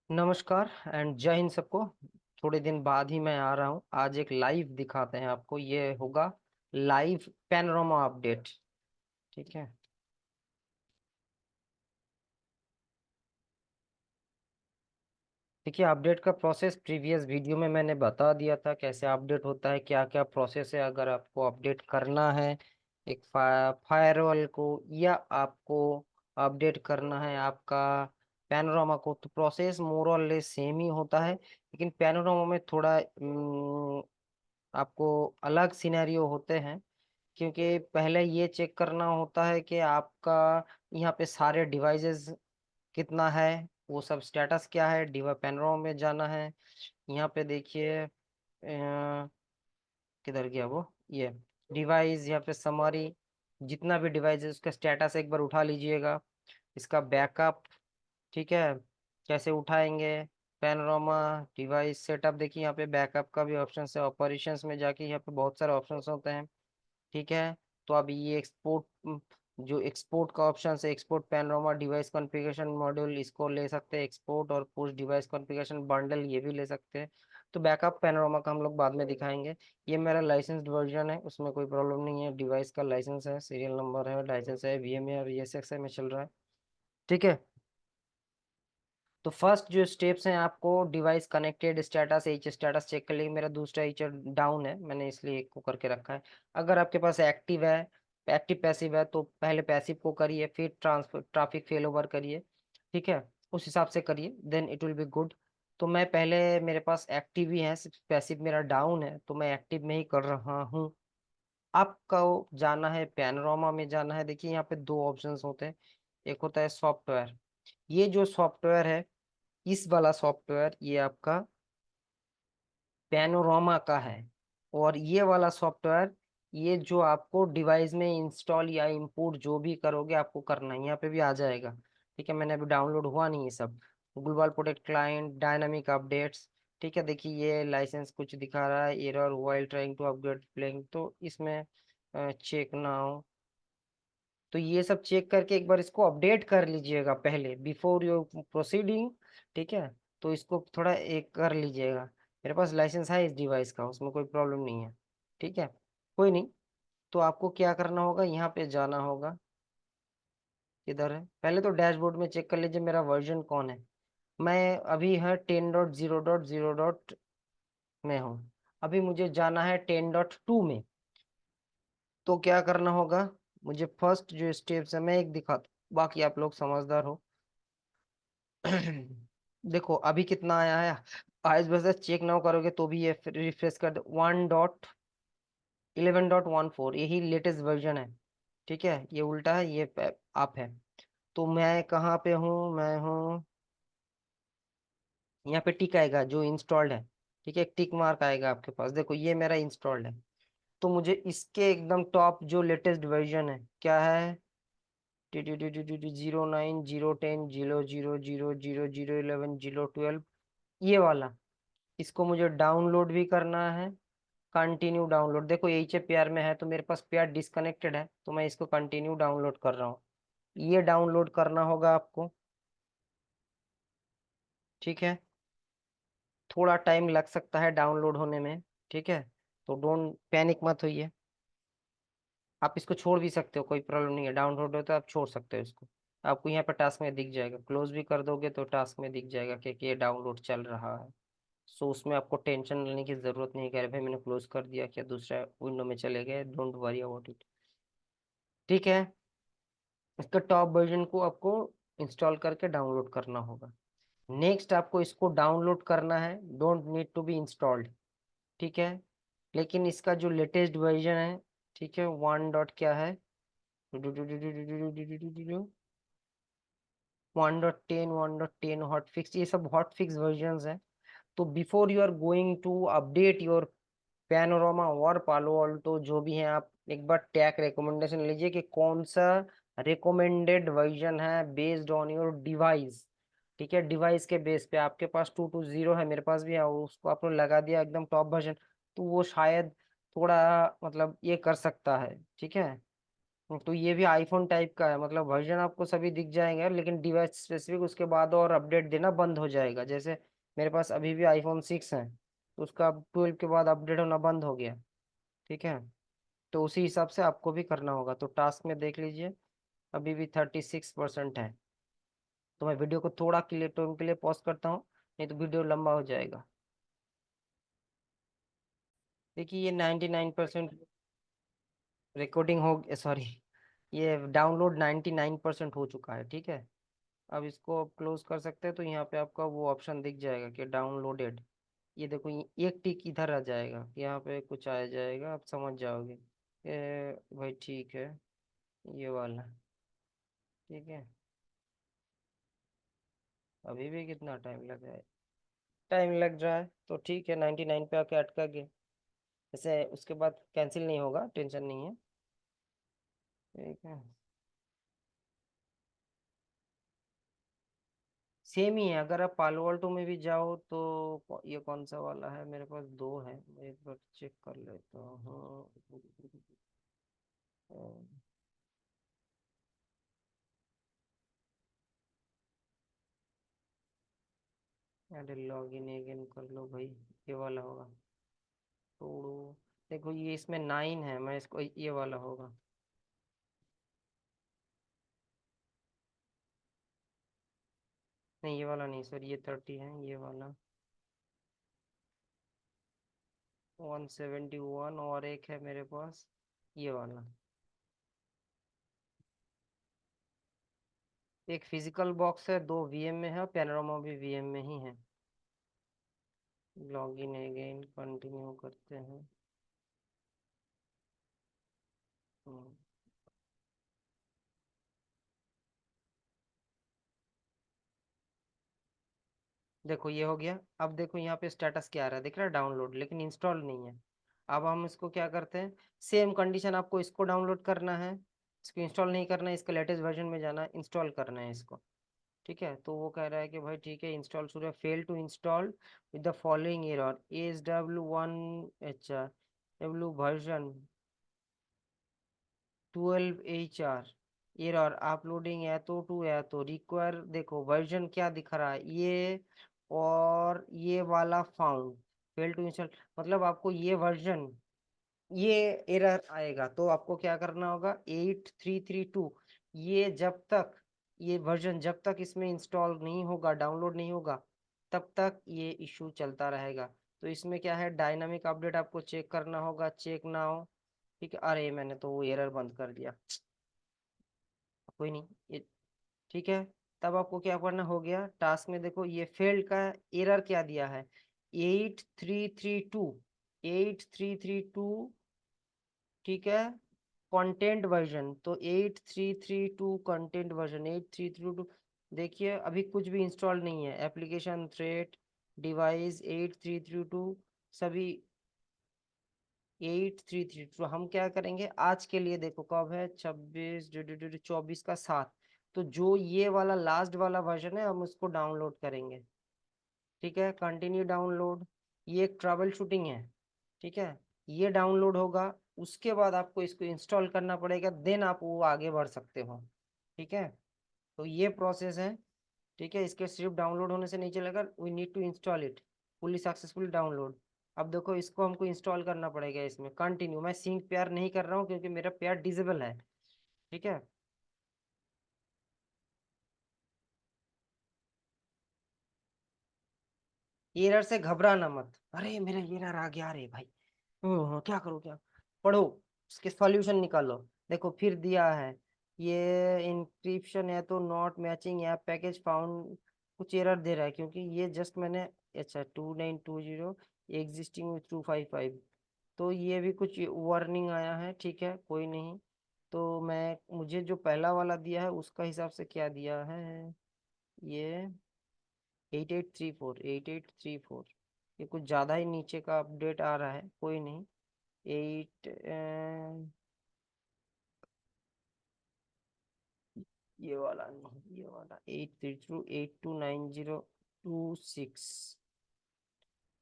नमस्कार एंड जय हिंद सबको। थोड़े दिन बाद ही मैं आ रहा हूँ। आज एक लाइव दिखाते हैं आपको। ये होगा लाइव पैनोरामा अपडेट। ठीक है। देखिए, अपडेट का प्रोसेस प्रीवियस वीडियो में मैंने बता दिया था, कैसे अपडेट होता है, क्या क्या प्रोसेस है। अगर आपको अपडेट करना है एक फायरवॉल को, या आपको अपडेट करना है आपका पैनोरामा को, तो प्रोसेस मोर और लेस सेम ही होता है। लेकिन पैनोरामा में थोड़ा आपको अलग सिनेरियो होते हैं, क्योंकि पहले ये चेक करना होता है कि आपका यहाँ पे सारे डिवाइसेस कितना है, वो सब स्टेटस क्या है। पैनोरामा में जाना है। यहाँ पे देखिए किधर गया वो, ये डिवाइस, यहाँ पे समरी, जितना भी डिवाइस है उसका स्टेटस एक बार उठा लीजिएगा। इसका बैकअप, ठीक है, कैसे उठाएंगे। पैनोरामा डिवाइस सेटअप, देखिए यहाँ पे बैकअप का भी ऑप्शन है। ऑपरेशंस में जाके यहाँ पे बहुत सारे ऑप्शन होते हैं। ठीक है। तो अब ये एक्सपोर्ट, जो एक्सपोर्ट का ऑप्शन है, export panorama device configuration module, इसको ले सकते हैं एक्सपोर्ट। और पुश डिवाइस कॉन्फ़िगरेशन बंडल, ये भी ले सकते हैं। तो बैकअप पैनोरामा का हम लोग बाद में दिखाएंगे। ये मेरा लाइसेंस्ड वर्जन है, उसमें कोई प्रॉब्लम नहीं है। डिवाइस का लाइसेंस है, सीरियल नंबर है, लाइसेंस है, VMA और ESXi में चल रहा है। ठीक है। तो फर्स्ट जो स्टेप्स हैं, आपको device connected status, H status check कर लेंगे। मेरा दूसरा एच डाउन है, मैंने इसलिए एक को करके रखा है। अगर आपके पास एक्टिव है, एक्टिव पैसिव है, तो पहले पैसिव को करिए, फिर ट्रांसफर ट्रैफिक फेल ओवर करिए। ठीक है। उस हिसाब से करिए, then it will be good. तो मैं पहले, मेरे पास एक्टिव ही है, सिर्फ पैसिव मेरा डाउन है, तो मैं एक्टिव में ही कर रहा हूँ। आपका जाना है पैनोरामा में जाना है। देखिए यहाँ पे दो ऑप्शंस होते हैं। एक होता है सॉफ्टवेयर। ये जो सॉफ्टवेयर है, इस वाला सॉफ्टवेयर ये आपका पैनोरामा का है। और ये वाला सॉफ्टवेयर, ये जो आपको डिवाइस में इंस्टॉल या इंपोर्ट जो भी करोगे आपको करना है, यहाँ पे भी आ जाएगा। ठीक है। मैंने अभी डाउनलोड हुआ नहीं है सब। Global protect client, dynamic updates. ठीक है। देखिए ये लाइसेंस कुछ दिखा रहा है, error while trying to upgrade playing, तो इसमें चेक नाउ। तो ये सब चेक करके एक बार इसको अपडेट कर लीजिएगा पहले, बिफोर योर प्रोसीडिंग। ठीक है। तो इसको थोड़ा एक कर लीजिएगा। मेरे पास लाइसेंस है इस डिवाइस का, उसमें कोई प्रॉब्लम नहीं है। ठीक है। कोई नहीं। तो आपको क्या करना होगा, यहाँ पे जाना होगा। किधर है, पहले तो डैशबोर्ड में चेक कर लीजिए मेरा वर्जन कौन है। मैं अभी है 10.0.0. में हूँ। अभी मुझे जाना है 10.2 में। तो क्या करना होगा, मुझे फर्स्ट जो स्टेप्स है मैं एक दिखा, बाकी आप लोग समझदार हो। देखो अभी कितना आया है। आज बस चेक ना करोगे तो भी ये रिफ्रेश कर दो। 1.11.14, यही लेटेस्ट वर्जन है। ठीक है। ये उल्टा है, ये आप है। तो मैं कहाँ पे हूँ, मैं हूँ यहाँ पे। टिक आएगा जो इंस्टॉल्ड है। ठीक है। एक टिक मार्क आएगा आपके पास, देखो ये मेरा इंस्टॉल्ड है। तो मुझे इसके एकदम टॉप जो लेटेस्ट वर्जन है क्या है, 09, 0, 10, 0, 0, 0, 0, 0, 11, ये वाला। इसको मुझे डाउनलोड भी करना है। कंटिन्यू डाउनलोड, देखो एच पेयर में है तो मेरे पास पेयर डिस्कनेक्टेड है, तो मैं इसको कंटिन्यू डाउनलोड कर रहा हूँ। ये डाउनलोड करना होगा आपको। ठीक है। थोड़ा टाइम लग सकता है डाउनलोड होने में। ठीक है। तो डोंट पैनिक मत होइए। आप इसको छोड़ भी सकते हो, कोई प्रॉब्लम नहीं है। डाउनलोड हो तो आप छोड़ सकते हो इसको। आपको यहाँ पर टास्क में दिख जाएगा, क्लोज भी कर दोगे तो टास्क में दिख जाएगा कि ये डाउनलोड चल रहा है। सो उसमें आपको टेंशन लेने की जरूरत नहीं है कि अरे भाई मैंने क्लोज कर दिया, क्या दूसरा विंडो में चले गए। Don't worry about it. ठीक है। इसका टॉप वर्जन को आपको इंस्टॉल करके डाउनलोड करना होगा। नेक्स्ट आपको इसको डाउनलोड करना है, don't need to be installed. ठीक है। लेकिन इसका जो लेटेस्ट वर्जन है, ठीक है, 1 डॉट क्या है, 1.10, 1.10 हॉट फिक्स, ये सब हॉट फिक्स वर्जन है। तो before you are going to update your Panorama और पालो ऑल्टो जो भी है, आप एक बार टैग रिकमेंडेशन लीजिए कि कौन सा रिकमेंडेड वर्जन है बेस्ड ऑन योर डिवाइस। ठीक है। डिवाइस के बेस पे आपके पास 2.20 है, मेरे पास भी है, उसको आपने लगा दिया एकदम टॉप वर्जन, तो वो शायद थोड़ा मतलब ये कर सकता है। ठीक है। तो ये भी आईफोन टाइप का है, मतलब वर्जन आपको सभी दिख जाएंगे, लेकिन डिवाइस स्पेसिफिक उसके बाद और अपडेट देना बंद हो जाएगा। जैसे मेरे पास अभी भी iPhone 6 है, तो उसका 12 के बाद अपडेट होना बंद हो गया। ठीक है, तो उसी हिसाब से आपको भी करना होगा। तो टास्क में देख लीजिए, अभी भी 36% है। तो मैं वीडियो को थोड़ा के लिए टाइम के लिए पॉज करता हूँ, नहीं तो वीडियो लंबा हो जाएगा। देखिए ये 99% रिकॉर्डिंग हो, सॉरी, ये डाउनलोड 99% हो चुका है। ठीक है, अब इसको आप क्लोज कर सकते हैं। तो यहाँ पे आपका वो ऑप्शन दिख जाएगा कि डाउनलोडेड। ये देखो, ये एक टिक इधर आ जाएगा, यहाँ पे कुछ आ जाएगा, आप समझ जाओगे। भाई ठीक है, ये वाला। ठीक है, अभी भी कितना टाइम लग रहा है? टाइम लग रहा है तो ठीक है, 99 पे आके अटका गया। जैसे उसके बाद कैंसिल नहीं होगा, टेंशन नहीं है। ठीक है, सेम ही है। अगर आप पालो अल्टो में भी जाओ तो ये कौन सा वाला है, मेरे पास दो है, मैं एक बार चेक कर लेता हूँ। अरे लॉग इन अगेन कर लो भाई, ये वाला होगा। तोड़ो, देखो ये इसमें 9 है, मैं इसको ये वाला होगा। नहीं ये वाला नहीं सर, ये 30 है, ये वाला 171, और एक है मेरे पास ये वाला। एक फिजिकल बॉक्स है, दो वीएम में है, और पैनोरामा भी वीएम में ही है। लॉग इन अगेन कंटिन्यू करते हैं। हम्म, देखो ये हो गया। अब देखो यहाँ पे स्टेटस क्या आ रहा है, दिख रहा है डाउनलोड, लेकिन इंस्टॉल नहीं है। अब हम इसको क्या करते हैं, सेम कंडीशन, आपको इसको डाउनलोड करना है, इसको इंस्टॉल नहीं करना है, इसका लेटेस्ट वर्जन में जाना है, इंस्टॉल करना है इसको। ठीक है, तो वो कह रहा है कि भाई ठीक है, इंस्टॉल शुरू है, fail to install with the following error, ASW1HR version 12HR error uploading है टू है तो रिक्वायर। देखो वर्जन क्या दिख रहा है ये, और ये वाला फाउंड, फेल टू इंस्टॉल, मतलब आपको ये वर्जन, ये एरर आएगा। तो आपको क्या करना होगा, 8332, ये जब तक, ये वर्जन जब तक इसमें इंस्टॉल नहीं होगा, डाउनलोड नहीं होगा, तब तक ये इशू चलता रहेगा। तो इसमें क्या है, डायनामिक अपडेट आपको चेक करना होगा, चेक ना हो। ठीक है, अरे मैंने तो वो एरर बंद कर दिया, कोई नहीं ये। ठीक है, तब आपको क्या करना, हो गया टास्क में, देखो ये फेल्ड का एरर क्या दिया है, 8332, 8332। ठीक है, कंटेंट वर्जन तो 8332, कंटेंट वर्जन 8332। देखिए अभी कुछ भी इंस्टॉल नहीं है, एप्लीकेशन थ्रेट डिवाइस 8332 सभी 8332। तो हम क्या करेंगे आज के लिए, देखो कब है, 24 तो जो ये वाला लास्ट वाला वर्जन है हम उसको डाउनलोड करेंगे। ठीक है, कंटिन्यू डाउनलोड, ये एक ट्रबल शूटिंग है। ठीक है, ये डाउनलोड होगा, उसके बाद आपको इसको इंस्टॉल करना पड़ेगा, देन आप वो आगे बढ़ सकते हो। ठीक है, तो ये प्रोसेस है। ठीक है, इसके सिर्फ डाउनलोड होने से नहीं चलेगा, we need to install it fully successful download. अब देखो इसको हमको इंस्टॉल करना पड़ेगा, इसमें कंटिन्यू, मैं सिंक पेयर नहीं कर रहा हूँ क्योंकि मेरा पेयर डिसेबल है। ठीक है, एरर से घबराना मत, अरे मेरा एरर आ गया, अरे भाई क्या करूँ क्या, पढ़ो, उसके सॉल्यूशन निकालो। देखो फिर दिया है, ये इंक्रिप्शन है तो not matching app package found, कुछ एरर दे रहा है क्योंकि ये जस्ट मैंने, अच्छा 2920 एग्जिस्टिंग विथ 255, तो ये भी कुछ वार्निंग आया है। ठीक है, कोई नहीं। तो मैं, मुझे जो पहला वाला दिया है उसका हिसाब से क्या दिया है, ये 8834, ये कुछ ज़्यादा ही नीचे का अपडेट आ रहा है, कोई नहीं। एट, ये वाला नहीं, ये वाला 83282902 6।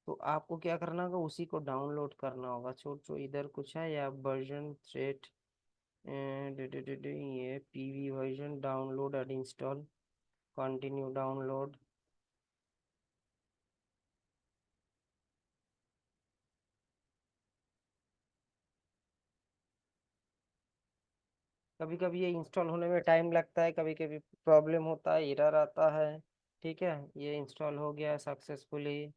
तो आपको क्या करना होगा, उसी को डाउनलोड करना होगा। छोड़ छोड़, इधर कुछ है या वर्जन थ्रेट, ये PV version download and install, continue download. कभी कभी ये इंस्टॉल होने में टाइम लगता है, कभी कभी प्रॉब्लम होता है, एरर आता है। ठीक है, ये इंस्टॉल हो गया सक्सेसफुली।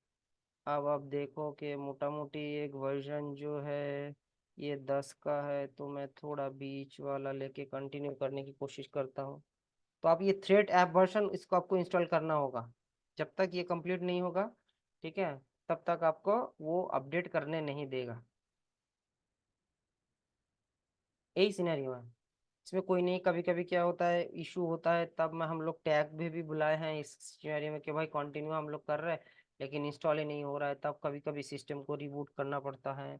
अब आप देखो कि मोटा मोटी एक वर्जन जो है ये 10 का है, तो मैं थोड़ा बीच वाला लेके कंटिन्यू करने की कोशिश करता हूँ। तो आप ये थ्रेड ऐप वर्जन इसको आपको इंस्टॉल करना होगा। जब तक ये कंप्लीट नहीं होगा, ठीक है, तब तक आपको वो अपडेट करने नहीं देगा। यही सिनेरियो है। इसमें कोई नहीं, कभी कभी क्या होता है, इशू होता है, तब मैं हम लोग टैग भी बुलाए हैं इस सिनेरियो में कि भाई कंटिन्यू हम लोग कर रहे हैं लेकिन इंस्टॉल ही नहीं हो रहा है, तब कभी कभी सिस्टम को रिबूट करना पड़ता है।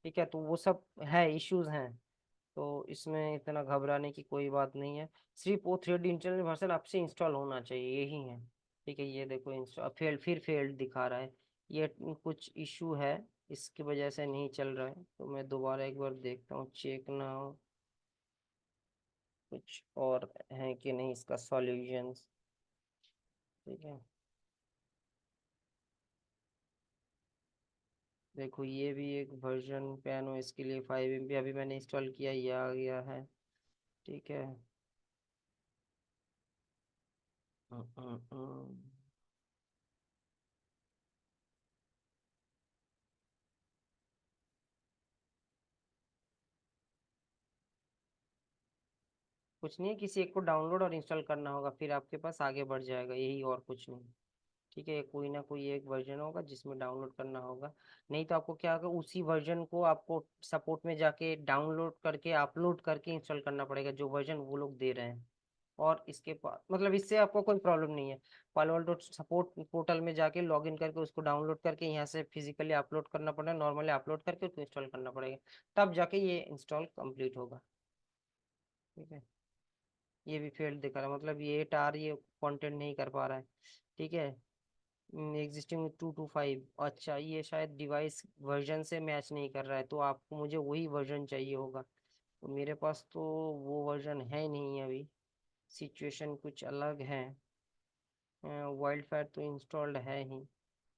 ठीक है, तो वो सब है, इश्यूज हैं। तो इसमें इतना घबराने की कोई बात नहीं है। सिर्फ वो थ्रेड इंटरनल वर्जन आपसे इंस्टॉल होना चाहिए, यही है। ठीक है, ये देखो इंस्टॉल फेल्ड, फिर फेल्ड दिखा रहा है। ये कुछ इशू है, इसकी वजह से नहीं चल रहा है। तो मैं दोबारा एक बार देखता हूँ, चेक ना हो कुछ और है कि नहीं इसका सॉल्यूशंस। ठीक है, देखो ये भी एक वर्जन पियानो, इसके लिए 5 MB अभी मैंने इंस्टॉल किया, ये आ गया है। ठीक है। हम्म, हम्म, हम्म। कुछ नहीं है, किसी एक को डाउनलोड और इंस्टॉल करना होगा, फिर आपके पास आगे बढ़ जाएगा, यही और कुछ नहीं। ठीक है, कोई ना कोई एक वर्जन होगा जिसमें डाउनलोड करना होगा। नहीं तो आपको क्या होगा, उसी वर्जन को आपको सपोर्ट में जाके डाउनलोड करके अपलोड करके इंस्टॉल करना पड़ेगा, जो वर्जन वो लोग दे रहे हैं। और इसके पास मतलब इससे आपको कोई प्रॉब्लम नहीं है। पालो अल्टो सपोर्ट पोर्टल में जाके लॉगिन करके उसको डाउनलोड करके यहाँ से फिजिकली अपलोड करना पड़ेगा, नॉर्मली अपलोड करके उसको इंस्टॉल करना पड़ेगा, तब जाके ये इंस्टॉल कंप्लीट होगा। ठीक है, ये भी फेल्ड दिखा रहा है, मतलब ये टार ये कंटेंट नहीं कर पा रहा है। ठीक है, एग्जिस्टिंग 225, अच्छा ये शायद डिवाइस वर्जन से मैच नहीं कर रहा है, तो आपको मुझे वही वर्जन चाहिए होगा। तो मेरे पास तो वो वर्जन है नहीं अभी, सिचुएशन कुछ अलग है। वाइल्ड फायर तो इंस्टॉल्ड है ही।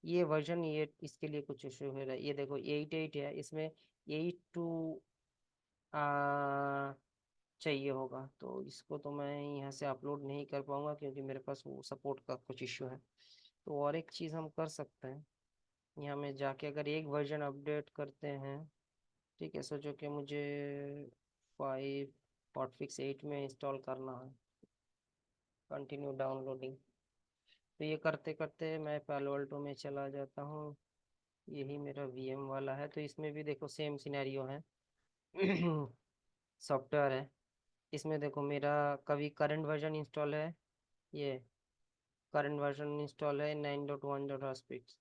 ये वर्जन, ये इसके लिए कुछ इशू हो रहा है, ये देखो 88 है, इसमें 82 आ, चाहिए होगा, तो इसको तो मैं यहाँ से अपलोड नहीं कर पाऊंगा क्योंकि मेरे पास वो सपोर्ट का कुछ इशू है। तो और एक चीज़ हम कर सकते हैं, यहाँ में जाके अगर एक वर्जन अपडेट करते हैं। ठीक है, सोचो कि मुझे 5 हॉटफिक्स 8 में इंस्टॉल करना है, कंटिन्यू डाउनलोडिंग। तो ये करते करते मैं पालो अल्टो में चला जाता हूँ। यही मेरा वीएम वाला है, तो इसमें भी देखो सेम सिनेरियो है। सॉफ्टवेयर है, इसमें देखो मेरा कभी करंट वर्जन इंस्टॉल है, ये करंट वर्जन इंस्टॉल है 9.1.6।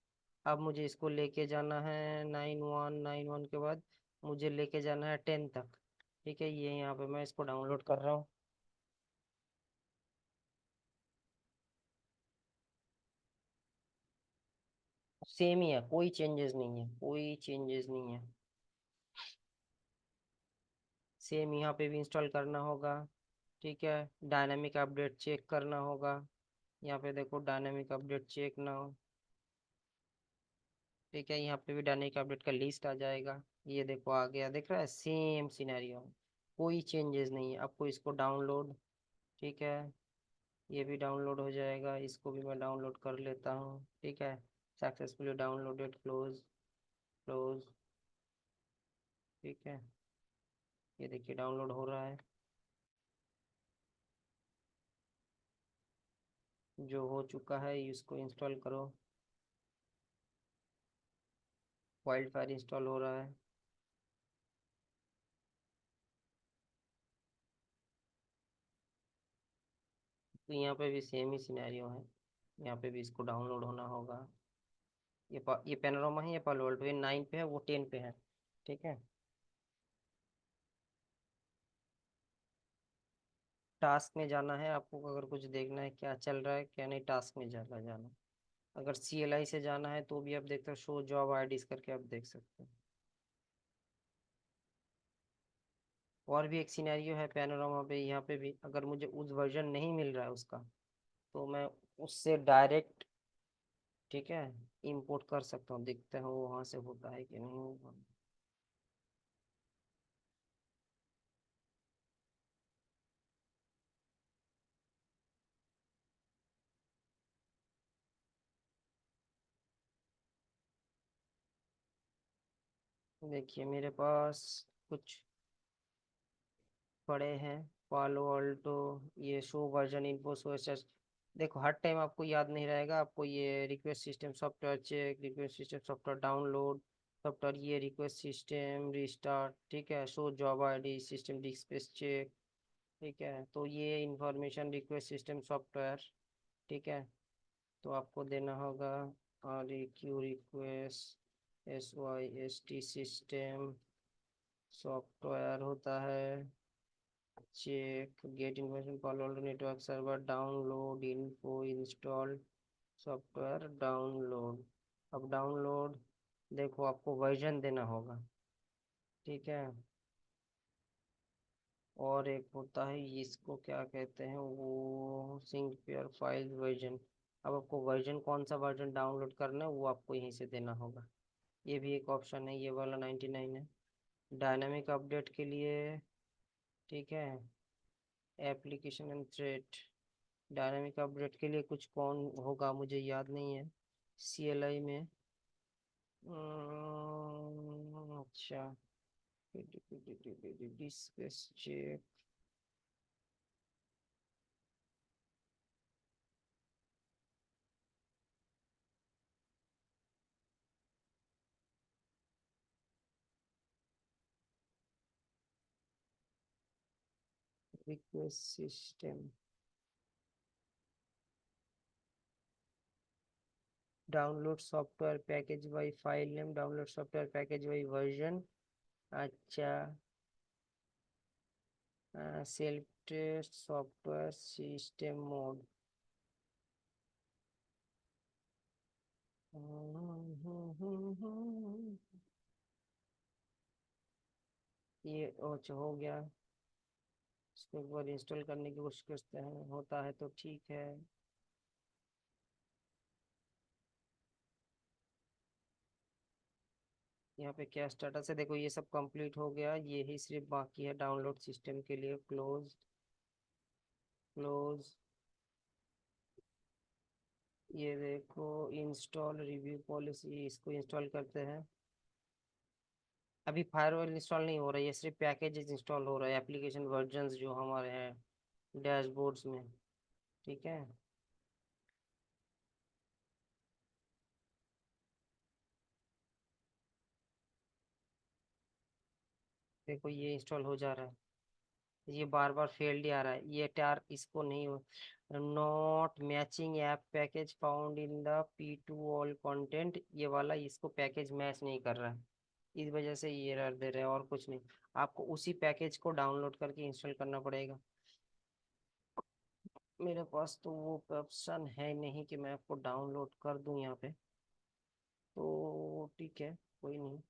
अब मुझे इसको लेके जाना है 9191 के बाद मुझे लेके जाना है 10 तक। ठीक है, ये यहाँ पे मैं इसको डाउनलोड कर रहा हूँ। सेम ही है, कोई चेंजेस नहीं है, कोई चेंजेस नहीं है। सेम यहाँ पे भी इंस्टॉल करना होगा। ठीक है, डायनामिक अपडेट चेक करना होगा। यहाँ पे देखो डायनामिक अपडेट चेक ना हो। ठीक है, यहाँ पे भी डायनामिक अपडेट का लिस्ट आ जाएगा। ये देखो आ गया, देख रहा है, सेम सिनेरियो, कोई चेंजेस नहीं है। आपको इसको डाउनलोड, ठीक है, ये भी डाउनलोड हो जाएगा, इसको भी मैं डाउनलोड कर लेता हूँ। ठीक है, सक्सेसफुली डाउनलोडेड, क्लोज, क्लोज। ठीक है, ये देखिए डाउनलोड हो रहा है, जो हो चुका है इसको इंस्टॉल करो। वाइल्ड फायर इंस्टॉल हो रहा है। तो यहाँ पे भी सेम ही सिनेरियो है, यहाँ पे भी इसको डाउनलोड होना होगा। ये पेनोरामा है, ये पालो अल्टो, ये 9 पे है, वो 10 पे है। ठीक है, टास्क में जाना है आपको, अगर कुछ देखना है क्या चल रहा है क्या नहीं, टास्क में जाना जाना। अगर CLI से जाना है तो भी आप देखते हो, शो जॉब आईडीज करके आप देख सकते हो। और भी एक सिनेरियो है पैनोरामा पे, यहाँ पे भी अगर मुझे उस वर्जन नहीं मिल रहा है उसका, तो मैं उससे डायरेक्ट, ठीक है, इंपोर्ट कर सकता हूँ। देखते हैं वहां से होता है कि नहीं होगा। देखिए मेरे पास कुछ पड़े हैं, पालो अल्टो, ये show version info show SS. देखो हर टाइम आपको याद नहीं रहेगा, आपको ये request system software check, request system software download, software ये रिक्वेस्ट सिस्टम रिस्टार्ट, ठीक है, show job ID, system disk space check, ठीक है। तो ये इंफॉर्मेशन रिक्वेस्ट सिस्टम सॉफ्टवेयर, ठीक है। तो आपको देना होगा R E Q request S Y S T system software होता है check, get information Palo network server download info install software download. अब डाउनलोड, देखो आपको वर्जन देना होगा, ठीक है। और एक होता है इसको क्या कहते हैं, वो सिंक पेयर फाइल वर्जन। अब आपको वर्जन कौन सा वर्जन डाउनलोड करना है वो आपको यहीं से देना होगा। ये भी एक ऑप्शन है, ये वाला 99 है। डायनामिक अपडेट के लिए, ठीक है, application and thread. Dynamic update के लिए कुछ कौन होगा मुझे याद नहीं है, CLI में। अच्छा, disk check, request system download software package by file name, download software package by version. अच्छा, self test software system mode. ये अच्छा हो गया। इसको एक बार इंस्टॉल करने की कोशिश करते हैं, होता है तो ठीक है। यहाँ पे क्या स्टेटस है, देखो ये सब कंप्लीट हो गया, ये ही सिर्फ बाकी है डाउनलोड सिस्टम के लिए। Close, close. ये देखो इंस्टॉल रिव्यू पॉलिसी, इसको इंस्टॉल करते हैं। अभी फायरवॉल इंस्टॉल नहीं हो रहा है, ये सिर्फ पैकेजेस इंस्टॉल हो रहा है, एप्लीकेशन वर्जन्स जो हमारे हैं डैशबोर्ड्स में, ठीक है। देखो ये इंस्टॉल हो जा रहा है, ये बार बार फेल्ड ही आ रहा है, ये टार इसको नहीं हो, not matching app package found in the P2 all content, ये वाला इसको पैकेज मैच नहीं कर रहा है, इस वजह से ये एरर दे रहे हैं, और कुछ नहीं। आपको उसी पैकेज को डाउनलोड करके इंस्टॉल करना पड़ेगा। मेरे पास तो वो ऑप्शन है नहीं कि मैं आपको डाउनलोड कर दूं यहाँ पे, तो ठीक है, कोई नहीं।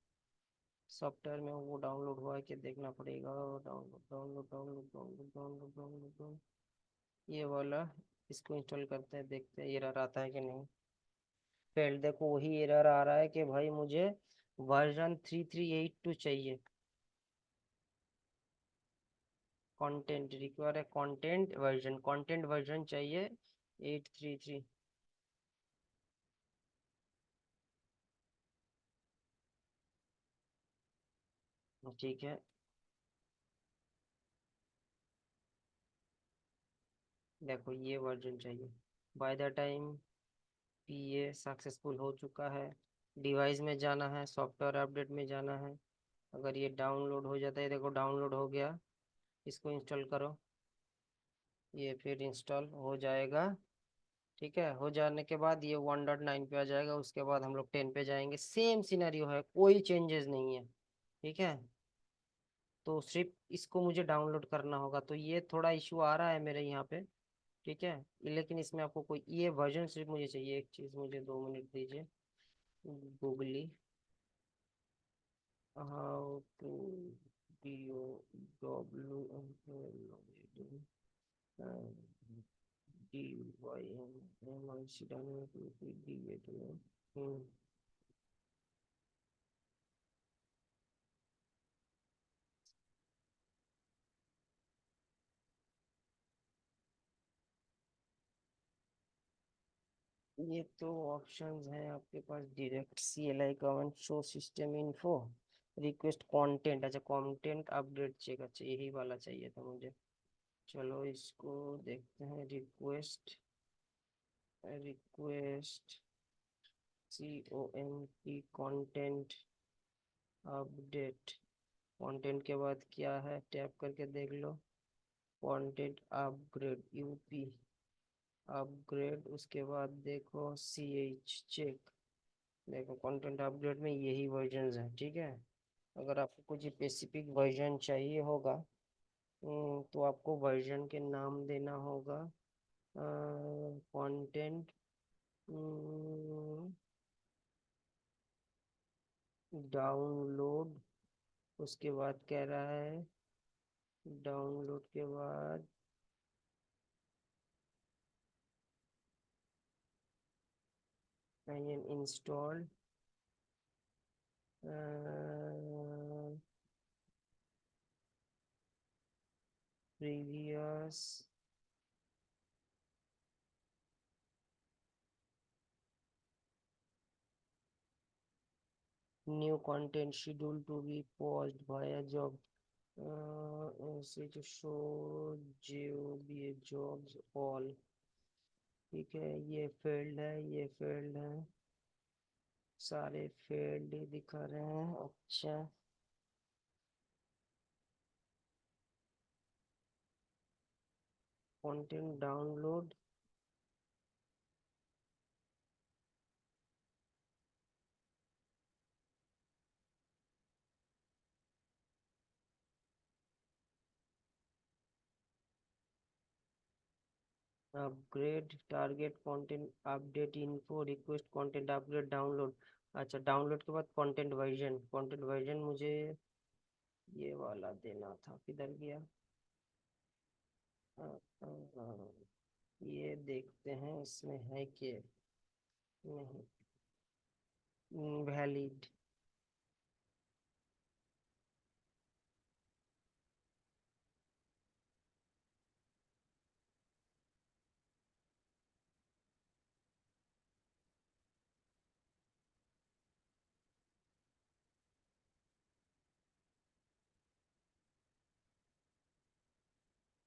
सॉफ्टवेयर में वो डाउनलोड हुआ है कि देखना पड़ेगा। Download download download download download download, ये वाला, इसको इंस्टॉल करते हैं, देखते हैं एरर आता है कि नहीं। फेल्ड, देखो वही एरर आ रहा है कि भाई मुझे वर्जन 3382 चाहिए, कंटेंट रिक्वायर है, कंटेंट वर्जन चाहिए 833। ठीक है, देखो ये वर्जन चाहिए। By the time PA successful हो चुका है, डिवाइस में जाना है, सॉफ्टवेयर अपडेट में जाना है। अगर ये डाउनलोड हो जाता है, देखो डाउनलोड हो गया, इसको इंस्टॉल करो, ये फिर इंस्टॉल हो जाएगा, ठीक है। हो जाने के बाद ये 1.9 पे आ जाएगा, उसके बाद हम लोग 10 पे जाएंगे, सेम सिनेरियो है, कोई चेंजेस नहीं है, ठीक है। तो सिर्फ इसको मुझे डाउनलोड करना होगा, तो ये थोड़ा इशू आ रहा है मेरे यहाँ पे, ठीक है। लेकिन इसमें आपको कोई ये वर्जन सिर्फ मुझे चाहिए, एक चीज़ मुझे 2 मिनट दीजिए। गूगली, how to D O W D Y M I C dynamic D eight में। ये तो ऑप्शंस हैं आपके पास, direct C L I comment, show system info, request content. अच्छा, कंटेंट अपडेट चेक, अच्छा यही वाला चाहिए था मुझे। चलो इसको देखते हैं। Request, request C O N T content update. Content के बाद क्या है, टैप करके देख लो। कंटेंट अपग्रेड यूपी अपग्रेड, उसके बाद देखो सी एच चेक। देखो कंटेंट अपडेट में यही वर्जन है, ठीक है। अगर आपको कुछ स्पेसिफिक वर्जन चाहिए होगा, तो आपको वर्जन के नाम देना होगा। कंटेंट डाउनलोड, उसके बाद कह रहा है डाउनलोड के बाद install previous new content schedule to be post via job, ऐसे जो शो जो भी जॉब्स ऑल। ठीक है, ये फील्ड है, ये फील्ड है, सारे फील्ड ही दिखा रहे हैं। अच्छा, content download, upgrade, target content update info, request content upgrade, download. अच्छा, डाउनलोड के बाद कंटेंट वर्जन, कंटेंट वर्जन मुझे ये वाला देना था, किधर गया। अ, अ, अ, ये देखते हैं इसमें है कि नहीं। Valid,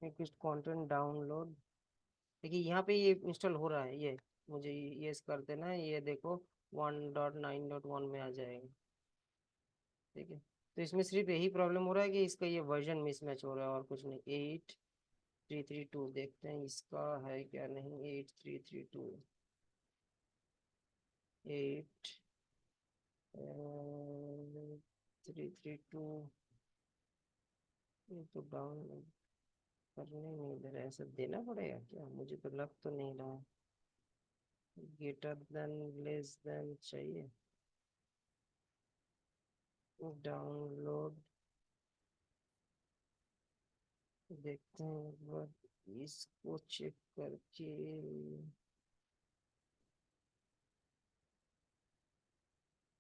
request content download. देखिए यहाँ पे ये इंस्टॉल हो रहा है, ये मुझे ये कर देना है, ये देखो 1.9.1 में आ जाएगा। ठीक है, तो इसमें सिर्फ यही प्रॉब्लम हो रहा है कि इसका ये वर्जन मिसमैच हो रहा है, और कुछ नहीं। 8332 देखते हैं इसका है क्या, नहीं। 8332 ये तो डाउन करने नहीं दे रहा है, ऐसा देना पड़ेगा क्या, मुझे तो लग तो नहीं रहा। ग्रेटर देन लेस देन चाहिए। डाउनलोड, देखते हैं एक बार इसको चेक करके।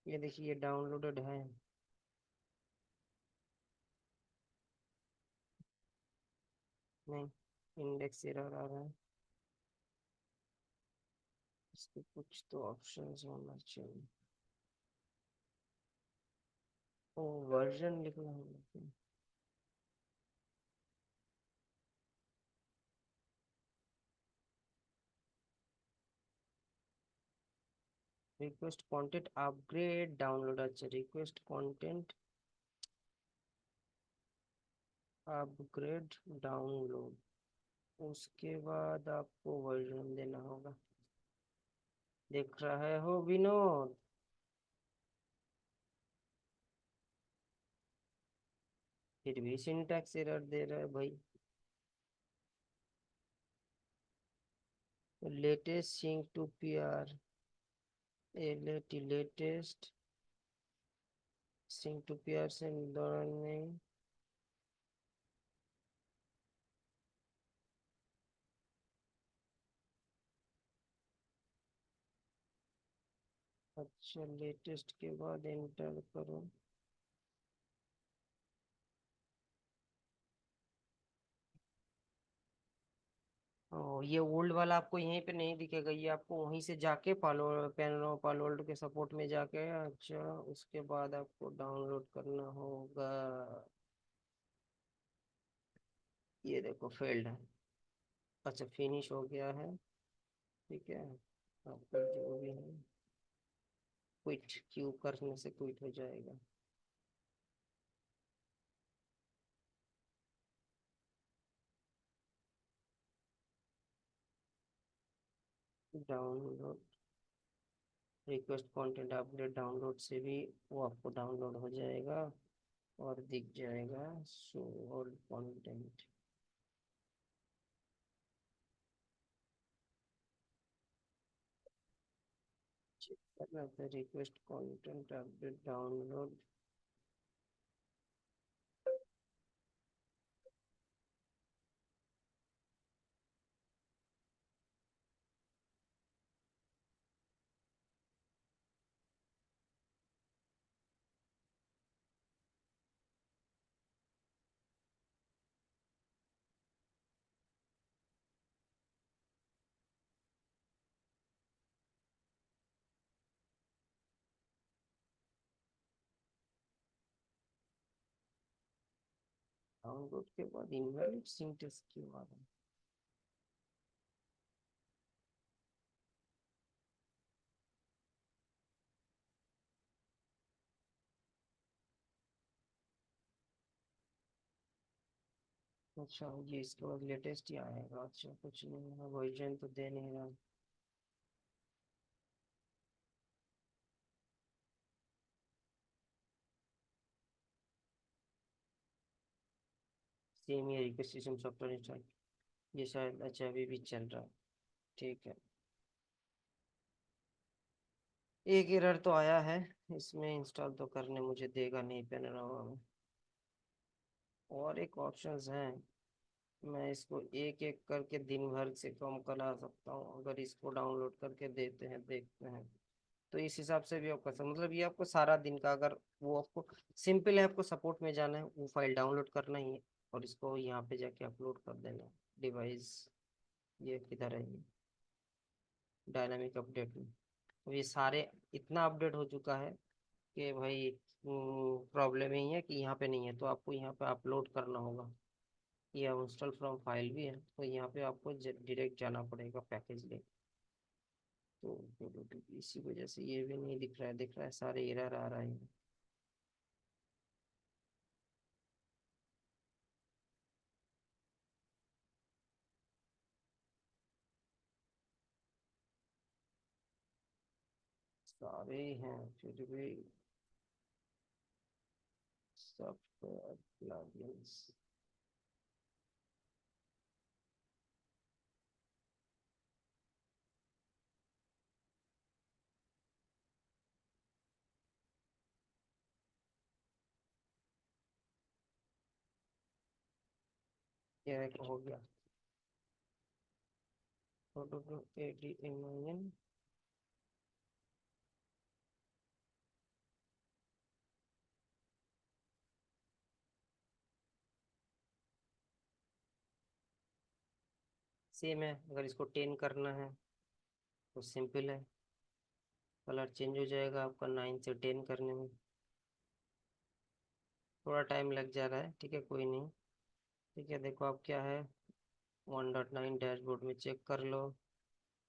ये देखिए, डाउनलोडेड है। नहीं, इंडेक्स एरर आ रहा है। इसके कुछ तो ऑप्शंस होना चाहिए। ओ, वर्जन लिखना होगा। रिक्वेस्ट कंटेंट अपग्रेड डाउनलोड, अच्छा रिक्वेस्ट कंटेंट अपग्रेड डाउनलोड, उसके बाद आपको वर्जन देना होगा। देख रहे हो विनोद, फिर भी सिंटैक्स एरर दे रहा है भाई। Latest sync to P R, latest sync to P R से दौरान नहीं। अच्छा, लेटेस्ट के बाद एंटर करो। ओ, ये ओल्ड वाला आपको यहीं पे नहीं दिखेगा, ये आपको वहीं से जाके पालो पेनरो पालोल्ड के सपोर्ट में जाके, अच्छा उसके बाद आपको डाउनलोड करना होगा। ये देखो फेल्ड है। अच्छा, फिनिश हो गया है। ठीक है, आपका जो भी है क्विट क्यू करने से क्विट हो जाएगा। Download, request content update download से भी वो आपको डाउनलोड हो जाएगा और दिख जाएगा शो ऑल कंटेंट। चेक करना था, request content update download. Download के बाद इनवैलिड सिंटेक्स क्यों आ रहा है? अच्छा, ये इसके बाद लेटेस्ट ही आएगा। अच्छा, कुछ नहीं है, वर्जन तो दे नहीं रहा। सेम ये रिक्वेस्ट सिस्टम सॉफ्टवेयर इंस्टॉल, ये शायद अच्छा अभी भी चल रहा है। ठीक है, एक एरर तो आया है, इसमें इंस्टॉल तो करने मुझे देगा नहीं पेनोरामा में। और एक ऑप्शंस हैं, मैं इसको एक एक करके दिन भर से कम करा सकता हूँ अगर इसको डाउनलोड करके देते हैं, देखते हैं। तो इस हिसाब से भी आप कर सकते, मतलब ये आपको सारा दिन का, अगर वो आपको सिंपल है, आपको सपोर्ट में जाना है, वो फाइल डाउनलोड करना ही है और इसको यहाँ पे जाके अपलोड कर देना है। डिवाइस, ये किधर है, ये डायनामिक अपडेट में। तो ये सारे इतना अपडेट हो चुका है कि भाई प्रॉब्लम यही है कि यहाँ पे नहीं है, तो आपको यहाँ पे अपलोड करना होगा। ये इंस्टॉल फ्रॉम फाइल भी है, तो यहाँ पे आपको डायरेक्ट जाना पड़ेगा पैकेज ले। तो इसी वजह से ये भी नहीं दिख रहा है, दिख रहा है सारे एरर आ रहे हैं। सारे ही हैं फिर भी, सॉफ्टवेयर प्लगइन्स। ये देखो हो गया, फोटो ADMIN। सेम है, अगर इसको 10 करना है तो सिंपल है, कलर चेंज हो जाएगा आपका 9 से 10 करने में। थोड़ा टाइम लग जा रहा है, ठीक है कोई नहीं। ठीक है, देखो अब क्या है, 1.9 डैशबोर्ड में चेक कर लो,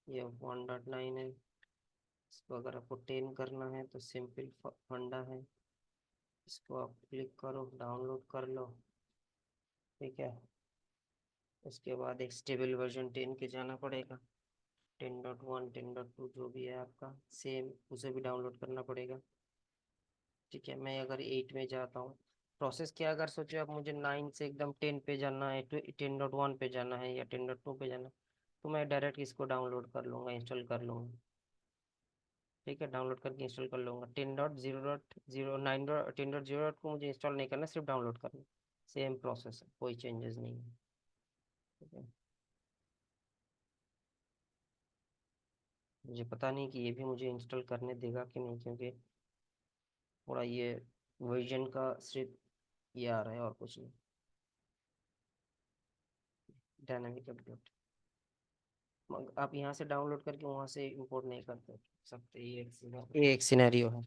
ये 1.9 है। इसको अगर आपको 10 करना है तो सिंपल फंडा है, इसको आप क्लिक करो, डाउनलोड कर लो। ठीक है, उसके बाद एक स्टेबल वर्जन 10 के जाना पड़ेगा, 10.1 10.2 जो भी है आपका, सेम उसे भी डाउनलोड करना पड़ेगा। ठीक है, मैं अगर 8 में जाता हूँ, प्रोसेस क्या, अगर सोचो आप मुझे 9 से एकदम 10 पे जाना है, तो 10.1 पे जाना है या 10.2 पे जाना है, तो मैं डायरेक्ट इसको डाउनलोड कर लूँगा, इंस्टॉल कर लूँगा। ठीक है, डाउनलोड करके इंस्टॉल कर लूँगा। 10.0.09 10.0 को मुझे इंस्टॉल नहीं करना, सिर्फ डाउनलोड करना। सेम प्रोसेस है, कोई चेंजेस नहीं है। ठीक है। मुझे पता नहीं कि ये भी मुझे इंस्टॉल करने देगा कि नहीं, क्योंकि थोड़ा ये वर्जन का सिर्फ ये आ रहा है और कुछ नहीं। डायनामिक अपडेट आप यहाँ से डाउनलोड करके वहाँ से इंपोर्ट नहीं करते सकते, ये एक सिनेरियो है।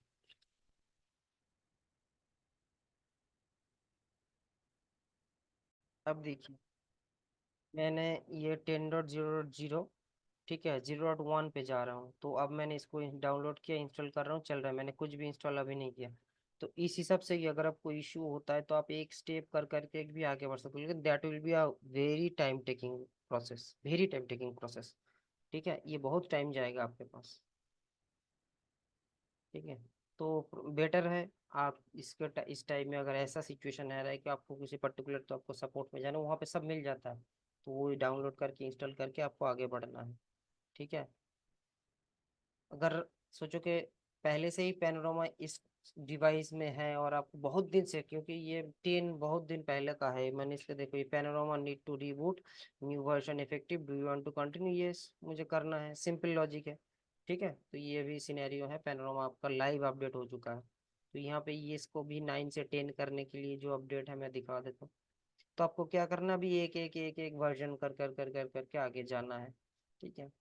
अब देखिए, मैंने ये 10.0.0, ठीक है, 0.1 पे जा रहा हूँ, तो अब मैंने इसको डाउनलोड किया, इंस्टॉल कर रहा हूँ, चल रहा है, मैंने कुछ भी इंस्टॉल अभी नहीं किया। तो इस हिसाब से कि अगर आपको इश्यू होता है तो आप एक स्टेप कर करके भी आगे बढ़ सकते हो, लेकिन that will be a very time taking process, very time taking process. ठीक है, ये बहुत टाइम जाएगा आपके पास। ठीक है, तो बेटर है आप इस टाइम में, अगर ऐसा सिचुएशन है रहा है कि आपको किसी पर्टिकुलर, तो आपको सपोर्ट में जाना, वहाँ पे सब मिल जाता है, तो वो डाउनलोड करके इंस्टॉल करके आपको आगे बढ़ना है। ठीक है, अगर सोचो कि पहले से ही पैनोरामा इस डिवाइस में है और आपको बहुत दिन से, क्योंकि ये 10 बहुत दिन पहले का है, मैंने इसलिए देखो, ये Panorama need to reboot, new version effective, do you want to continue, ये मुझे करना है, सिंपल लॉजिक है। ठीक है, तो ये भी सिनेरियो है, पैनोरामा आपका लाइव अपडेट हो चुका है। तो यहाँ पे ये इसको भी 9 से 10 करने के लिए जो अपडेट है मैं दिखा देता हूँ। तो आपको क्या करना, भी एक एक एक एक वर्जन कर करके आगे जाना है। ठीक है,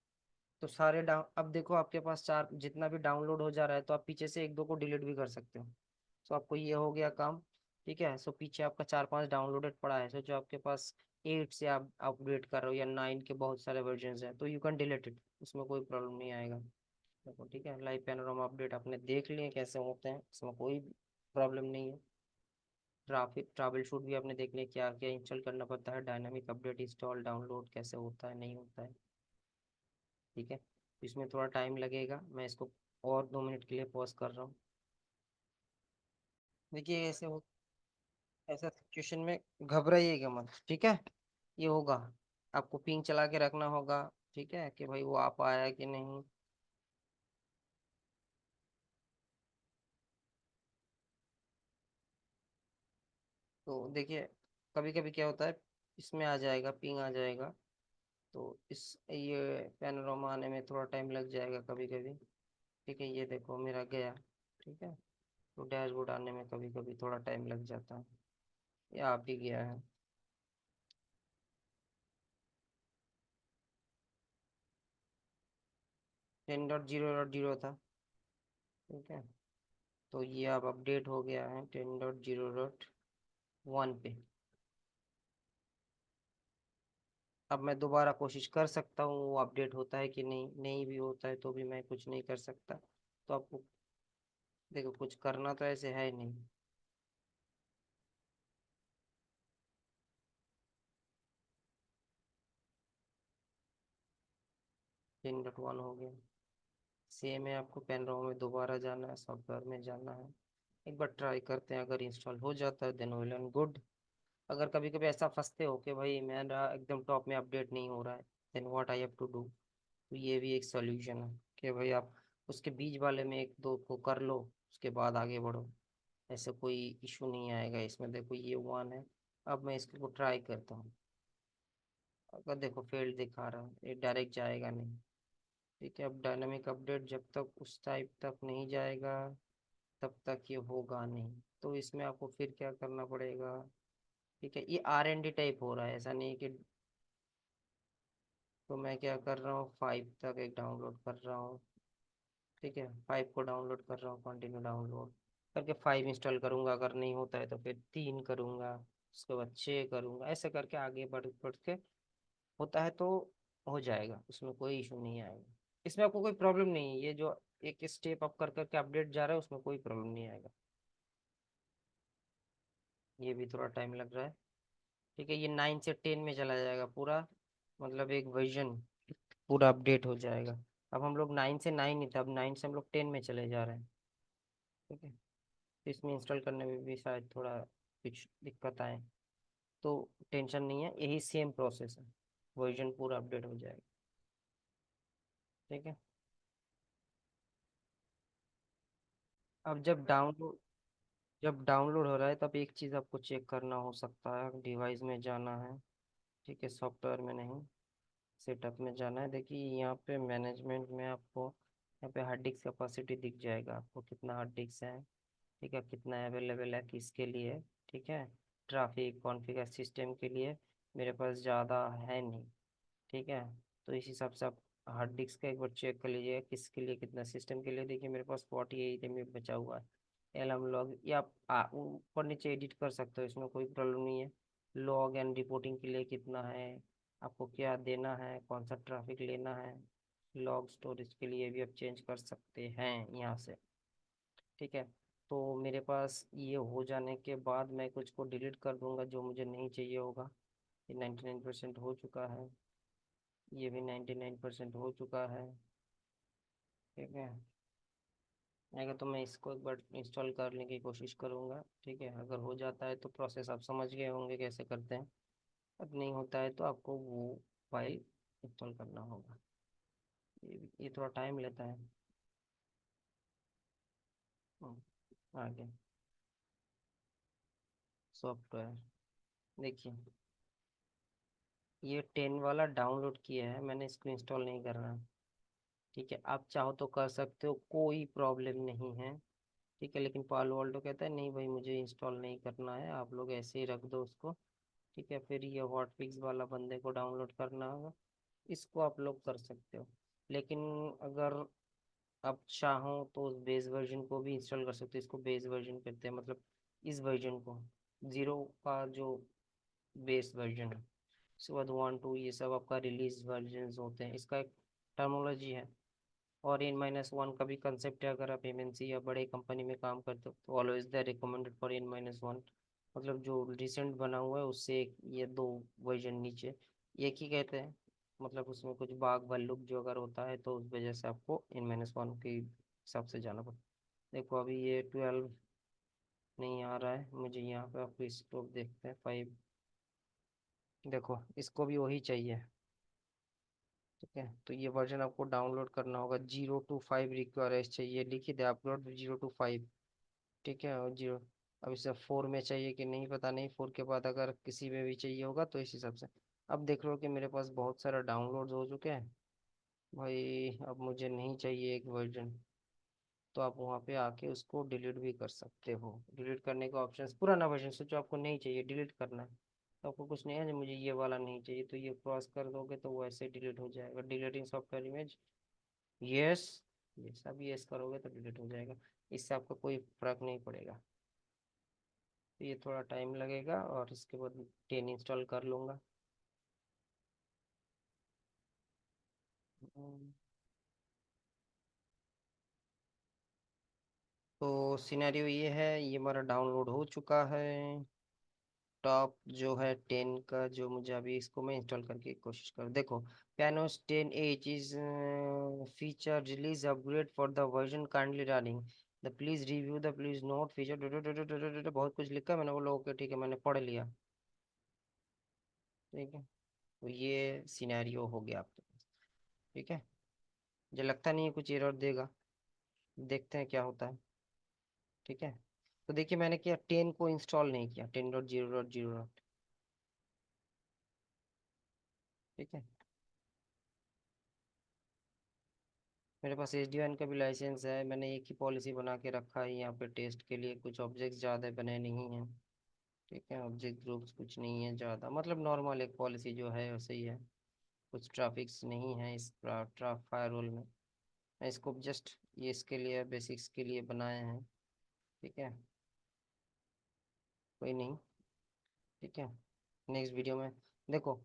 तो सारे डाउन, अब देखो आपके पास चार, जितना भी डाउनलोड हो जा रहा है, तो आप पीछे से एक दो को डिलीट भी कर सकते हो। तो आपको ये हो गया काम। ठीक है, सो पीछे आपका 4 5 डाउनलोडेड पड़ा है, सोचो आपके पास 8 से आप अपग्रेड कर रहे हो या 9 के बहुत सारे वर्जन हैं, तो यू कैन डिलीट इट, उसमें कोई प्रॉब्लम नहीं आएगा। देखो, ठीक है, लाइव पैनोरामा अपडेट आपने देख लिए कैसे होते हैं, इसमें कोई प्रॉब्लम नहीं है। ट्रैफिक ट्रैवल शूट भी आपने देख लिया, क्या क्या इंस्टॉल करना पड़ता है, डायनामिक अपडेट इंस्टॉल डाउनलोड कैसे होता है, नहीं होता है। ठीक है, तो इसमें थोड़ा टाइम लगेगा, मैं इसको और 2 मिनट के लिए पॉज कर रहा हूँ। देखिए, ऐसा सिचुएशन में घबराइएगा मत। ठीक है, ये होगा, आपको पिंग चला के रखना होगा। ठीक है, कि भाई वो आ पाया कि नहीं। तो देखिए, कभी कभी क्या होता है, इसमें आ जाएगा, पिंग आ जाएगा, तो इस ये पैनोरामा आने में थोड़ा टाइम लग जाएगा कभी कभी। ठीक है, ये देखो मेरा गया। ठीक है, तो डैशबोर्ड आने में कभी कभी थोड़ा टाइम लग जाता है, ये आप ही गया है। 10.0.0 था। ठीक है, तो ये अब अपडेट हो गया है 10.0.1 पे। अब मैं दोबारा कोशिश कर सकता हूँ, वो अपडेट होता है कि नहीं, नहीं भी होता है तो भी मैं कुछ नहीं कर सकता। तो आपको देखो, कुछ करना तो ऐसे है नहीं। 10.1 हो गया, सेम है, आपको पेनड्राइव में दोबारा जाना है, सॉफ्टवेयर में जाना है, एक बार ट्राई करते हैं, अगर इंस्टॉल हो जाता है देन वेल एंड गुड। अगर कभी कभी ऐसा फंसते हो कि भाई मेरा एकदम टॉप में अपडेट नहीं हो रहा है, then what I have to do, तो ये भी एक सॉल्यूशन है कि भाई आप उसके बीच वाले में एक दो को कर लो, उसके बाद आगे बढ़ो, ऐसे कोई इशू नहीं आएगा इसमें। देखो ये 1 है, अब मैं इसको ट्राई करता हूँ, अगर देखो फेल्ड दिखा रहा है, ये डायरेक्ट जाएगा नहीं। ठीक है, अब डायनामिक अपडेट जब तक उस टाइप तक नहीं जाएगा तब तक ये होगा नहीं, तो इसमें आपको फिर क्या करना पड़ेगा। ठीक है, ये R&D टाइप हो रहा है, ऐसा नहीं कि, तो मैं क्या कर रहा हूँ, 5 तक एक डाउनलोड कर रहा हूँ। ठीक है, 5 को डाउनलोड कर रहा हूँ, कंटिन्यू डाउनलोड करके 5 इंस्टॉल करूंगा, अगर नहीं होता है तो फिर 3 करूंगा, उसके बाद 6 करूंगा, ऐसे करके आगे बढ़ बढ़ के होता है तो हो जाएगा, उसमें कोई इशू नहीं आएगा। इसमें आपको कोई प्रॉब्लम नहीं है, ये जो एक स्टेप अप कर करके अपडेट जा रहा है, उसमें कोई प्रॉब्लम नहीं आएगा। ये भी थोड़ा टाइम लग रहा है। ठीक है, ये 9 से 10 में चला जाएगा पूरा, मतलब एक वर्जन पूरा अपडेट हो जाएगा। अब हम लोग 9 से 9 ही था, अब 9 से हम लोग 10 में चले जा रहे हैं। ठीक है, तो इसमें इंस्टॉल करने में भी शायद थोड़ा कुछ दिक्कत आए, तो टेंशन नहीं है, यही सेम प्रोसेस है, वर्जन पूरा अपडेट हो जाएगा। ठीक है, अब जब डाउनलोड हो रहा है तब एक चीज़ आपको चेक करना हो सकता है, डिवाइस में जाना है। ठीक है, सॉफ्टवेयर में नहीं, सेटअप में जाना है। देखिए यहाँ पे मैनेजमेंट में आपको यहाँ पे हार्ड डिस्क कैपेसिटी दिख जाएगा, आपको कितना हार्ड डिस्क है, ठीक है, कितना अवेलेबल है किसके लिए, ठीक है। ट्रैफिक कॉन्फ़िगर सिस्टम के लिए मेरे पास ज़्यादा है नहीं, ठीक है। तो इस हिसाब से आप हार्ड डिस्क का एक बार चेक कर लीजिएगा किसके लिए कितना। सिस्टम के लिए देखिए मेरे पास 48 MB बचा हुआ है। एलएम लॉग या आप ऊपर नीचे एडिट कर सकते हो, इसमें कोई प्रॉब्लम नहीं है। लॉग एंड रिपोर्टिंग के लिए कितना है, आपको क्या देना है, कौन सा ट्रैफिक लेना है। लॉग स्टोरेज के लिए भी आप चेंज कर सकते हैं यहाँ से, ठीक है। तो मेरे पास ये हो जाने के बाद मैं कुछ को डिलीट कर दूंगा जो मुझे नहीं चाहिए होगा। ये 99% हो चुका है, ये भी 99% हो चुका है, ठीक है। अगर तो मैं इसको एक बार इंस्टॉल करने की कोशिश करूँगा, ठीक है। अगर हो जाता है तो प्रोसेस आप समझ गए होंगे कैसे करते हैं। अब नहीं होता है तो आपको वो फाइल इंस्टॉल करना होगा। ये थोड़ा टाइम लेता है। आगे सॉफ्टवेयर देखिए, ये 10 वाला डाउनलोड किया है मैंने, इसको इंस्टॉल नहीं करना है, ठीक है। आप चाहो तो कर सकते हो, कोई प्रॉब्लम नहीं है, ठीक है। लेकिन पालो ऑल्टो कहता है नहीं भाई मुझे इंस्टॉल नहीं करना है, आप लोग ऐसे ही रख दो उसको, ठीक है। फिर ये हॉटफिक्स वाला बंदे को डाउनलोड करना होगा, इसको आप लोग कर सकते हो। लेकिन अगर आप चाहो तो उस बेस वर्जन को भी इंस्टॉल कर सकते हो। इसको बेस वर्जन कहते हैं, मतलब इस वर्जन को, जीरो का जो बेस वर्जन है, उसके बाद 1 2 ये सब आपका रिलीज वर्जन होते हैं, इसका एक टर्मोलॉजी है। और N-1 का भी कंसेप्ट है, अगर आप एमएनसी या बड़े कंपनी में काम करते हो तो always the recommended for N-1, मतलब जो रिसेंट बना हुआ है उससे एक ये दो वर्जन नीचे एक ही कहते हैं। मतलब उसमें कुछ बाग भल्लुक जो अगर होता है तो उस वजह से आपको N-1 के हिसाब से जाना पड़ता है। देखो अभी ये 12 नहीं आ रहा है मुझे, यहाँ पे आपको स्टॉप देखते हैं 5। देखो इसको भी वही चाहिए, ठीक है। तो ये वर्जन आपको डाउनलोड करना होगा, 0 to 5 रिक्वायर्स चाहिए, लिखी दे अपलोड 0 to 5, ठीक है। और 0, अब इसे 4 में चाहिए कि नहीं पता नहीं, 4 के बाद अगर किसी में भी चाहिए होगा तो इस हिसाब से। अब देख लो कि मेरे पास बहुत सारा डाउनलोड हो चुके हैं भाई, अब मुझे नहीं चाहिए एक वर्जन, तो आप वहाँ पे आके उसको डिलीट भी कर सकते हो। डिलीट करने का ऑप्शन, पुराना वर्जन सोचो आपको नहीं चाहिए, डिलीट करना है, तो आपको कुछ नहीं है जो मुझे ये वाला नहीं चाहिए, तो ये क्रॉस कर दोगे तो वो ऐसे डिलीट हो जाएगा। डिलीटिंग सॉफ्टवेयर इमेज, यस, ये सब यस करोगे तो डिलीट हो जाएगा, इससे आपको कोई फर्क नहीं पड़ेगा। तो ये थोड़ा टाइम लगेगा और इसके बाद 10 इंस्टॉल कर लूँगा। हम्म, तो सिनेरियो ये है, ये हमारा डाउनलोड हो चुका है। टॉप जो है 10 का जो मुझे अभी, इसको मैं इंस्टॉल करके कोशिश कर देखो। Panos 10H is feature release upgrade for the version currently running, the please review the please note feature बहुत कुछ लिखा है, मैंने बोला ओके ठीक है, मैंने पढ़ लिया, ठीक है। तो ये सिनेरियो हो गया आपके पास, ठीक है। मुझे लगता नहीं है कुछ एरर देगा, देखते हैं क्या होता है, ठीक है। तो देखिए मैंने किया 10 को इंस्टॉल नहीं किया, 10.0.0, ठीक है। मेरे पास एसडीएन का भी लाइसेंस है, मैंने एक ही पॉलिसी बना के रखा है यहाँ पे टेस्ट के लिए, कुछ ऑब्जेक्ट्स ज़्यादा बने नहीं हैं, ठीक है। ऑब्जेक्ट ग्रुप्स कुछ नहीं है ज़्यादा, मतलब नॉर्मल एक पॉलिसी जो है वैसे ही है। कुछ ट्रैफिक्स नहीं है इस फायरवॉल में, मैं इसको जस्ट ये इसके लिए बेसिक्स के लिए बनाए हैं, ठीक है। कोई नहीं, ठीक है। नेक्स्ट वीडियो में देखो,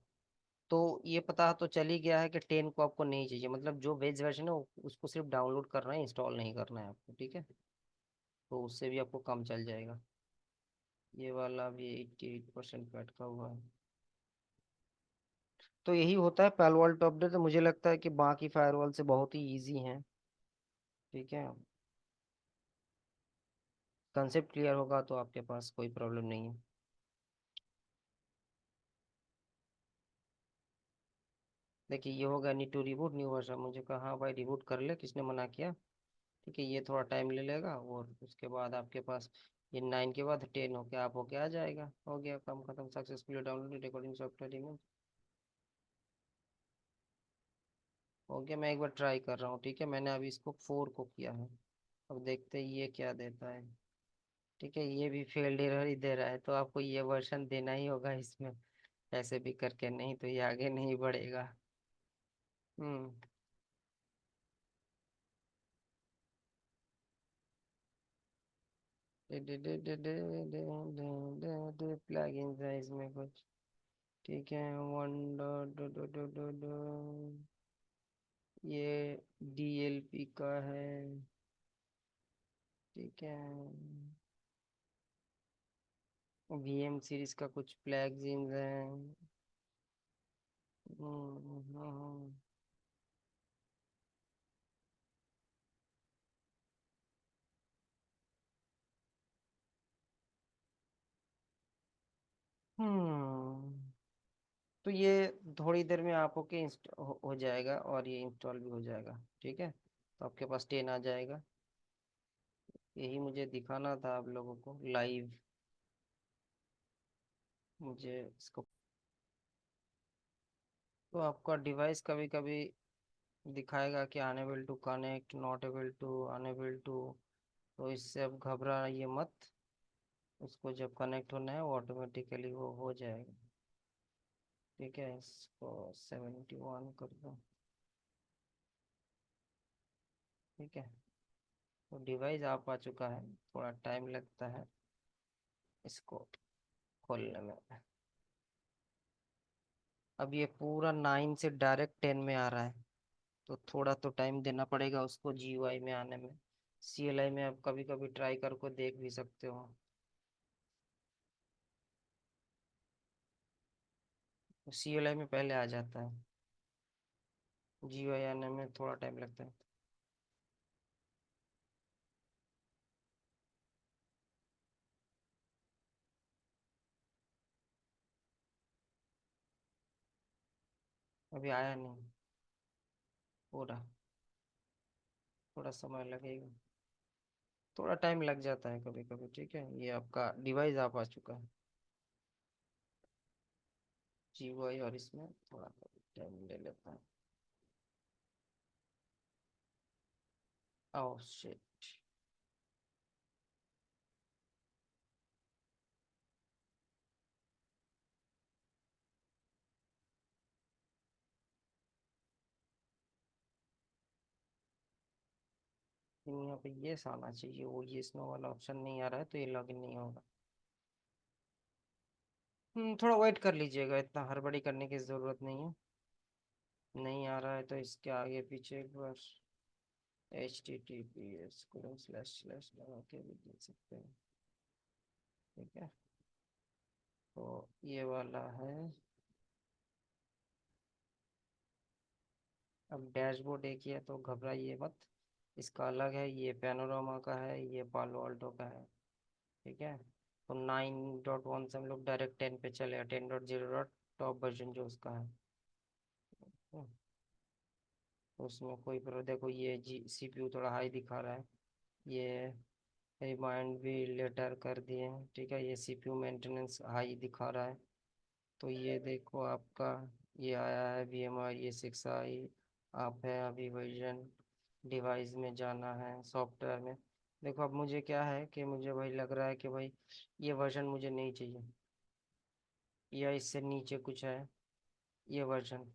तो ये पता तो चल ही गया है कि 10 को आपको नहीं चाहिए, मतलब जो वेज वर्जन है उसको सिर्फ डाउनलोड करना है, इंस्टॉल नहीं करना है आपको, ठीक है। तो उससे भी आपको काम चल जाएगा। ये वाला भी 88% पे अटका हुआ है। तो यही होता है पाल टॉप डे, तो मुझे लगता है कि बाकी फायरवॉल से बहुत ही इजी हैं, ठीक है। कंसेप्ट क्लियर होगा तो आपके पास कोई प्रॉब्लम नहीं है। देखिए ये होगा नी टू रिबूट न्यू वर्जन, मुझे कहा हाँ भाई रिबूट कर ले, किसने मना किया, ठीक है। ये थोड़ा टाइम ले लेगा और उसके बाद आपके पास ये 9 के बाद 10 होके आप होके आ जाएगा, हो गया काम खत्म, successfully download recording software. Okay, मैं एक बार ट्राई कर रहा हूँ, ठीक है। मैंने अभी इसको 4 को किया है। अब देखते हैं ये क्या देता है। ठीक है, ये भी फेल्ड एरर ही दे रहा है, तो आपको ये वर्जन देना ही होगा इसमें। ऐसे भी करके नहीं तो ये आगे नहीं बढ़ेगा। हम्म। प्लगइन्स है इसमें कुछ। ठीक है, one dot dot dot dot dot dot. ये DLP का है। ठीक है, VM सीरीज का कुछ प्लगइन्स हैं। हम्म। हम्म। तो ये थोड़ी देर में आपको के हो जाएगा, और ये इंस्टॉल भी हो जाएगा। ठीक है, तो आपके पास 10 आ जाएगा। यही मुझे दिखाना था आप लोगों को लाइव। मुझे इसको, तो आपका डिवाइस कभी कभी दिखाएगा कि unable to connect, not able to, unable to. तो इससे अब घबराइए मत। उसको जब कनेक्ट होना है वो ऑटोमेटिकली वो हो जाएगा। ठीक है, इसको 71 कर दो। ठीक है, तो डिवाइस आप आ चुका है। थोड़ा टाइम लगता है इसको खोलने में। अब ये पूरा 9 से डायरेक्ट 10 में आ रहा है, तो थोड़ा तो टाइम देना पड़ेगा उसको GUI में आने में। CLI में आप कभी कभी ट्राई करके देख भी सकते हो। CLI में पहले आ जाता है, GUI आने में थोड़ा टाइम लगता है। अभी आया नहीं पूरा, थोड़ा समय लगेगा। थोड़ा टाइम लग जाता है कभी कभी। ठीक है, ये आपका डिवाइस आप आ चुका है GUI, और इसमें थोड़ा टाइम ले लेता है। Oh shit. यहाँ पे यस आना चाहिए, वो यस नो वाला ऑप्शन नहीं आ रहा है, तो ये लॉगिन नहीं होगा। थोड़ा वेट कर लीजिएगा, इतना हड़बड़ी करने की ज़रूरत नहीं है। नहीं आ रहा है तो इसके आगे पीछे एक बार HTTPS:// लगा के भी देख सकते हैं। ठीक है, तो ये वाला है। अब डैशबोर्ड एक ही है तो घबराइए मत। इसका अलग है, ये पैनोरामा का है, ये पालो अल्टो का है। ठीक है, तो 9.1 से हम लोग डायरेक्ट 10 पे चले, 10.0 डॉट टॉप वर्जन जो उसका है। हम्म, तो उसमें कोई देखो ये CPU थोड़ा हाई दिखा रहा है। ये रिमाइंड भी लेटर कर दिए हैं। ठीक है, ये CPU मेंटेनेंस हाई दिखा रहा है। तो ये देखो आपका, ये आया है VMI ये 6i। आप है अभी वर्जन, डिवाइस में जाना है सॉफ्टवेयर में। देखो अब मुझे क्या है कि मुझे वही लग रहा है कि भाई ये वर्जन मुझे नहीं चाहिए, या इससे नीचे कुछ है ये वर्जन,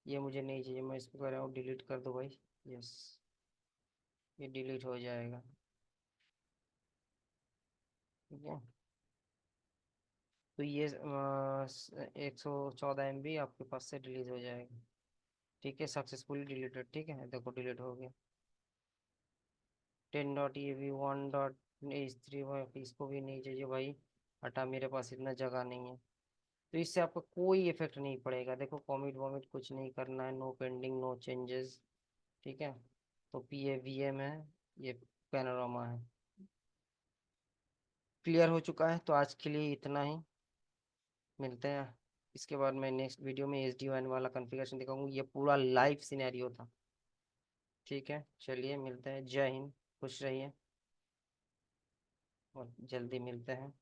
ये मुझे नहीं चाहिए। मैं इसको कह रहा हूँ डिलीट कर दो भाई। यस, ये डिलीट हो जाएगा। ठीक है, तो ये 114 MB आपके पास से डिलीट हो जाएगा। ठीक है, सक्सेसफुली डिलीटेड। ठीक है, देखो डिलीट हो गया। 10.ev 1 3 इसको भी नहीं चाहिए भाई, हटा, मेरे पास इतना जगह नहीं है। तो इससे आपका कोई इफेक्ट नहीं पड़ेगा। देखो कॉमिट वॉमिट कुछ नहीं करना है, नो पेंडिंग नो चेंजेस। ठीक है, तो PAVM है, ये पैनोरामा है। क्लियर हो चुका है, तो आज के लिए इतना ही। मिलते हैं इसके बाद मैं नेक्स्ट वीडियो में SD-WAN वाला कॉन्फ़िगरेशन दिखाऊंगा, ये पूरा लाइव सिनेरियो था। ठीक है, चलिए मिलते हैं। जय हिंद, खुश रहिए, और जल्दी मिलते हैं।